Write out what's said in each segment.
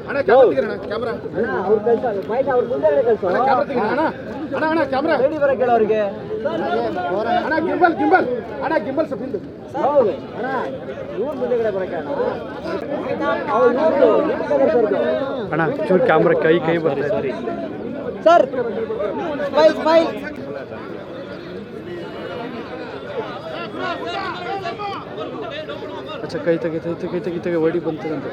ಅಣ್ಣ ಕ್ಯಾಮ್ರಾ ಅಣ್ಣ ಅವ್ರು ಕಳ್ಸ ಮೈಕ್ ಅವ್ರ ಮುಂದೆ ಕಳ್ಸೋ ಅಣ್ಣ ಅಣ್ಣ ಅಣ್ಣ ಕ್ಯಾಮ್ರಾ ರೆಡಿ ಬರಕ್ಕೆ ಹೇಳ ಅವ್ರಿಗೆ ಅಣ್ಣ ಗಿಂಬಲ್ ಗಿಂಬಲ್ ಅಣ್ಣ ಗಿಂಬಲ್ ಸ್ವಲ್ಪ ಹಿಂದೆ ಹೌದು ಅಣ್ಣ ಇವ್ರ ಮುಂದೆಗಡೆ ಬರಕ್ಕೆ ಅಣ್ಣ ಅಣ್ಣ ಚೂರು ಕ್ಯಾಮ್ರಾ ಕೈ ಬರ್ತಾರೆ ಸಾರಿ ಸರ್ ಸ್ಮೈಲ್ ಸ್ಮೈಲ್ ಅಚ್ಚಾ ಕೈ ತೆಗೆ ವಡಿ ಬಂತದಂತೆ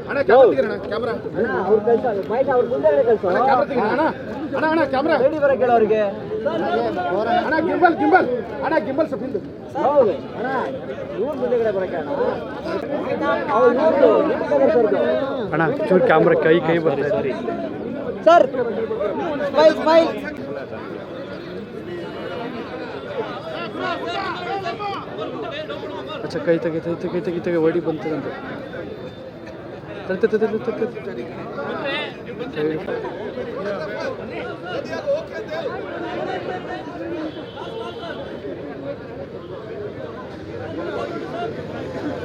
ಅಣ್ಣ ಕ್ಯಾಮ್ರಾ ಅಣ್ಣ ಅವ್ರು ಕಳ್ಸ ಮೈಕ್ ಅವ್ರ ಮುಂದೆ ಕಳ್ಸೋ ಅಣ್ಣ ಅಣ್ಣ ಅಣ್ಣ ಕ್ಯಾಮ್ರಾ ರೆಡಿ ಬರಕ್ಕೆ ಹೇಳ ಅವ್ರಿಗೆ ಅಣ್ಣ ಗಿಂಬಲ್ ಗಿಂಬಲ್ ಅಣ್ಣ ಗಿಂಬಲ್ ಸ್ವಲ್ಪ ಹಿಂದೆ ಹೌದು ಅಣ್ಣ ಇವ್ರ ಮುಂದೆಗಡೆ ಬರಕ್ಕೆ ಅಣ್ಣ ಚೂರು ಕ್ಯಾಮ್ರಾ ಕೈ ಬರ್ತಾರೆ ಸಾರಿ ಸರ್ ಸ್ಮೈಲ್ ಸ್ಮೈಲ್ ಅಚ್ಚಾ ಕೈ ತೆಗೆ ವಡಿ ಬಂತದಂತೆ